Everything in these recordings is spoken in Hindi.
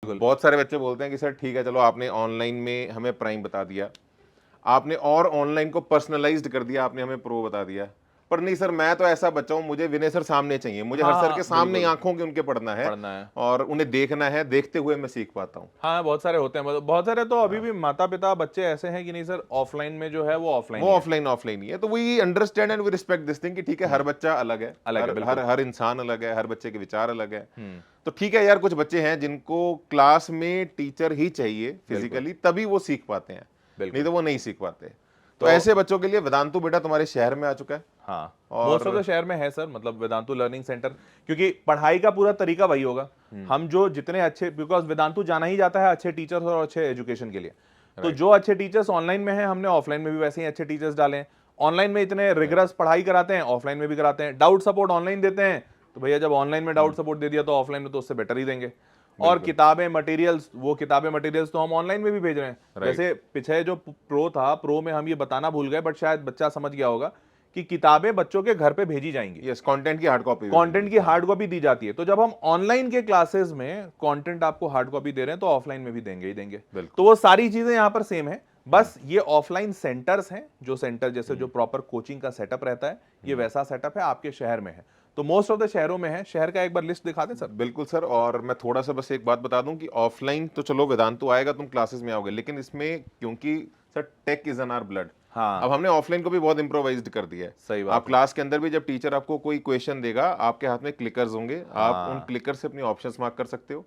बिल्कुल। बहुत सारे बच्चे बोलते हैं कि सर ठीक है चलो आपने ऑनलाइन में हमें प्राइम बता दिया, आपने और ऑनलाइन को पर्सनलाइज्ड कर दिया, आपने हमें प्रो बता दिया, पर नहीं सर मैं तो ऐसा बच्चा हूं, मुझे विनय सर सामने चाहिए, मुझे हर सर हाँ के सामने ही बिल्कुल, आंखों के उनके पढ़ना है पढ़ना है। और उन्हें देखना है, देखते हुए मैं सीख पाता हूँ। हाँ, बहुत सारे होते हैं, मतलब बहुत सारे तो अभी भी माता पिता बच्चे ऐसे हैं कि नहीं सर ऑफलाइन में जो है वो ऑफलाइन वो ही है। ऑफलाइन ही है, तो we understand and we respect this thing कि ठीक है हर बच्चा अलग है, अलग है हर हर बिल्कुल। हर इंसान अलग है, हर बच्चे के विचार अलग है। तो ठीक है यार, कुछ बच्चे हैं जिनको क्लास में टीचर ही चाहिए बिल्कुल फिजिकली, तभी वो सीख पाते हैं, नहीं बिल्कुल। तो वो नहीं सीख पाते। तो तो ऐसे बच्चों के लिए वेदांतु बेटा तुम्हारे शहर में आ चुका है। हाँ, मोस्ट ऑफ द और शहर में है सर, मतलब वेदांतु लर्निंग सेंटर, क्योंकि पढ़ाई का पूरा तरीका वही होगा। हम जो जितने अच्छे, बिकॉज वेदांतु जाना ही जाता है अच्छे टीचर्स और अच्छे एजुकेशन के लिए, तो राइट जो अच्छे टीचर्स ऑनलाइन में हैं हमने ऑफलाइन में भी वैसे ही अच्छे टीचर्स डाले हैं। ऑनलाइन में इतने रिगरस पढ़ाई कराते हैं, ऑफलाइन में भी कराते हैं। डाउट सपोर्ट ऑनलाइन देते हैं, तो भैया जब ऑनलाइन में डाउट सपोर्ट दे दिया तो ऑफलाइन में तो उससे बेटर ही देंगे। और बिल्कुल किताबें मटेरियल्स, वो किताबें मटेरियल्स तो हम ऑनलाइन में भी भेज रहे हैं। राइट। जैसे पीछे जो प्रो था, प्रो में हम ये बताना भूल गए, बट शायद बच्चा समझ गया होगा कि किताबें बच्चों के घर पे भेजी जाएंगी, यस, कंटेंट की हार्ड कॉपी भी कंटेंट मिलेगी, की हाँ। हार्ड कॉपी दी जाती है। तो जब हम ऑनलाइन के क्लासेस में कंटेंट आपको हार्ड कॉपी दे रहे हैं तो ऑफलाइन में भी देंगे ही देंगे। तो बिल्कुल। वो सारी चीजें यहां पर सेम है, बस ये ऑफलाइन सेंटर्स हैं, जो सेंटर जैसे जो प्रॉपर कोचिंग का सेटअप रहता है, ये वैसा सेटअप है आपके शहर में है। तो मोस्ट ऑफ द शहरों में है। शहर का एक बार लिस्ट दिखा दें सर। बिल्कुल सर, और मैं थोड़ा सा बस एक बात बता दूं कि ऑफलाइन तो चलो वेदांतु आएगा, तुम क्लासेस में आओगे, लेकिन इसमें क्योंकि sir tech is in our blood, हाँ, अब हमने ऑफलाइन को भी बहुत इम्प्रोवाइज्ड कर दिया है। सही आप बात है। क्लास के अंदर भी जब टीचर आपको कोई क्वेश्चन देगा, आपके हाथ में क्लिकर्स होंगे, आप उन हाँ, क्लिकर से अपनी ऑप्शंस मार्क कर सकते हो।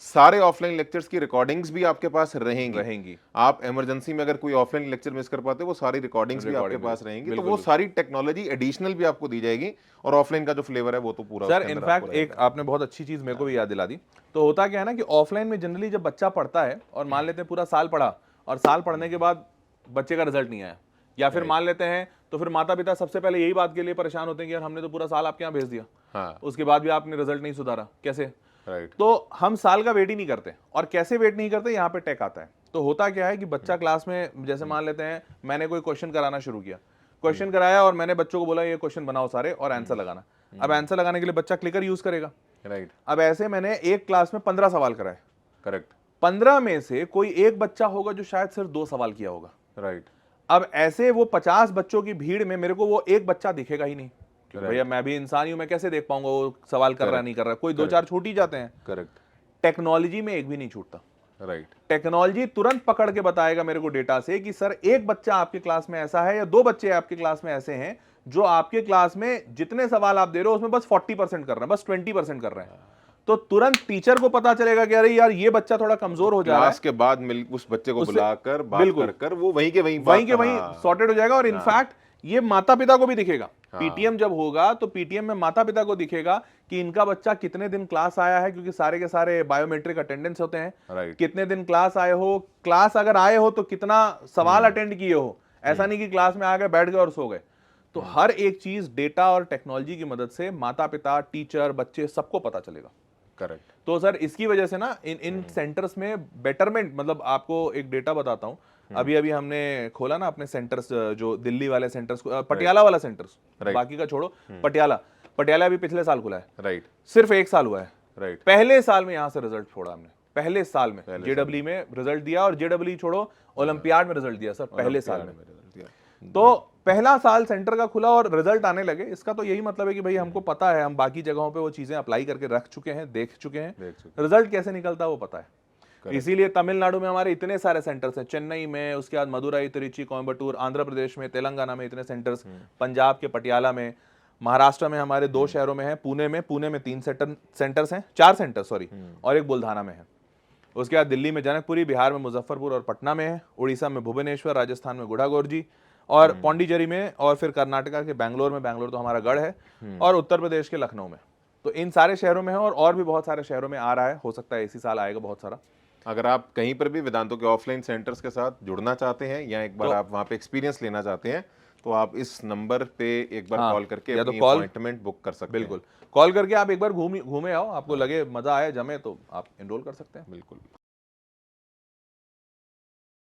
सारे ऑफलाइन लेक्चर्स की रिकॉर्डिंग्स भी आपके पास रहेंगी। रहेंगी। आप इमरजेंसी में अगर कोई ऑफलाइन लेक्चर मिस कर पाते हो, वो सारी रिकॉर्डिंग्स भी आपके रिकॉर्डिंग पास रहेंगी, तो बिल्कुल वो बिल्कुल। सारी टेक्नोलॉजी एडिशनल भी आपको दी जाएगी, और ऑफलाइन का जो फ्लेवर है वो तो पूरा सर उसके अंदर आपको इनफैक्ट एक रहेगा। आपने बहुत अच्छी चीज मेरे को भी याद दिला दी। तो होता क्या है ना कि ऑफलाइन में जनरली जब बच्चा पढ़ता है और मान लेते हैं पूरा साल पढ़ा, और साल पढ़ने के बाद बच्चे का रिजल्ट नहीं आया, या फिर मान लेते हैं, तो फिर माता पिता सबसे पहले यही बात के लिए परेशान होते हैं कि यार हमने तो पूरा साल आपके यहाँ भेज दिया, हाँ उसके बाद भी आपने रिजल्ट नहीं सुधारा, कैसे। राइट। तो हम साल का वेट ही नहीं करते। और कैसे वेट नहीं करते, यहाँ पे टेक आता है। तो होता क्या है कि बच्चा क्लास में, जैसे मान लेते हैं मैंने कोई क्वेश्चन कराना शुरू किया, क्वेश्चन कराया और मैंने बच्चों को बोला ये क्वेश्चन बनाओ सारे और आंसर लगाना। अब आंसर लगाने के लिए बच्चा क्लिकर यूज करेगा। राइट। अब ऐसे मैंने एक क्लास में 15 सवाल कराए, करेक्ट। 15 में से कोई एक बच्चा होगा जो शायद सिर्फ 2 सवाल किया होगा। राइट। अब ऐसे वो 50 बच्चों की भीड़ में मेरे को वो एक बच्चा दिखेगा ही नहीं, क्योंकि भैया मैं भी इंसान ही हूं, मैं कैसे देख पाऊंगा वो सवाल कर रहा है नहीं कर रहा है। कोई 2-4 छूट ही जाते हैं। करेक्ट। टेक्नोलॉजी में एक भी नहीं छूटता। राइट। टेक्नोलॉजी तुरंत पकड़ के बताएगा मेरे को डेटा से कि सर एक बच्चा आपके क्लास में ऐसा है या 2 बच्चे आपके क्लास में ऐसे हैं जो आपके क्लास में जितने सवाल आप दे रहे हो उसमें बस 40% कर रहे हैं, बस 20% कर रहे हैं। तो तुरंत टीचर को पता चलेगा कि अरे यार ये बच्चा थोड़ा कमजोर हो जा रहा है। क्लास के बाद मिल उस बच्चे को उससे बुलाकर बात बिल्कुल कर वो वहीं के वहीं वहीं बात, के वहीं हाँ। सॉर्टेड हो जाएगा। और इनफैक्ट ये माता पिता को भी दिखेगा। हाँ। पीटीएम जब होगा तो पीटीएम में माता पिता को दिखेगा कि इनका बच्चा कितने दिन क्लास आया है, क्योंकि सारे के सारे बायोमेट्रिक अटेंडेंस होते हैं। राइट। कितने दिन क्लास आए हो, क्लास अगर आए हो तो कितना सवाल अटेंड किए हो। ऐसा नहीं कि क्लास में आ गए बैठ गए और सो गए। तो हर एक चीज डेटा और टेक्नोलॉजी की मदद से माता पिता, टीचर, बच्चे सबको पता चलेगा। करेक्ट। तो सर इसकी वजह से ना इन सेंटर्स में बेटरमेंट, मतलब आपको एक डेटा बताता हूं। अभी अभी हमने खोला ना अपने सेंटर्स, जो दिल्ली वाले सेंटर्स, पटियाला वाला सेंटर्स, बाकी का छोड़ो, पटियाला पटियाला अभी पिछले साल खुला है। राइट। सिर्फ 1 साल हुआ है। राइट। पहले साल में यहां से रिजल्ट छोड़ा हमने, पहले साल में जेडब्ल्यू में रिजल्ट दिया, और जेडब्ल्यू छोड़ो ओलंपियाड में रिजल्ट दिया सर, पहले साल में। तो पहला साल सेंटर का खुला और रिजल्ट आने लगे। इसका तो यही मतलब है कि भाई हमको पता है, हम बाकी जगहों पे वो चीजें अप्लाई करके रख चुके हैं, देख चुके हैं, रिजल्ट कैसे निकलता है वो पता है। इसीलिए तमिलनाडु में हमारे इतने सारे सेंटर्स हैं, चेन्नई में, उसके बाद मदुरई, तिरुचि, कोयम्बटूर, आंध्र प्रदेश में, तेलंगाना में इतने सेंटर्स, पंजाब के पटियाला में, महाराष्ट्र में हमारे 2 शहरों में है, पुणे में 3 सेंटर्स हैं, 4 सेंटर सॉरी, और एक बुल्धाना में है। उसके बाद दिल्ली में जनकपुरी, बिहार में मुजफ्फरपुर और पटना में है, उड़ीसा में भुवनेश्वर, राजस्थान में गुड़ागोरजी, और पौंडीचेरी में, और फिर कर्नाटका के बैंगलोर में, बैंगलोर तो हमारा गढ़ है, और उत्तर प्रदेश के लखनऊ में। तो इन सारे शहरों में है, और भी बहुत सारे शहरों में आ रहा है। हो सकता है इसी साल आएगा बहुत सारा। अगर आप कहीं पर भी वेदांतों के ऑफलाइन सेंटर्स के साथ जुड़ना चाहते हैं या एक बार आप वहां पे एक्सपीरियंस लेना चाहते हैं, तो आप इस नंबर पे एक बार कॉल करके अपनी अपॉइंटमेंट बुक कर सकते हैं। बिल्कुल, कॉल करके आप एक बार घूमे आओ, आपको लगे मजा आए, जमे, तो आप एनरोल कर सकते हैं। बिल्कुल।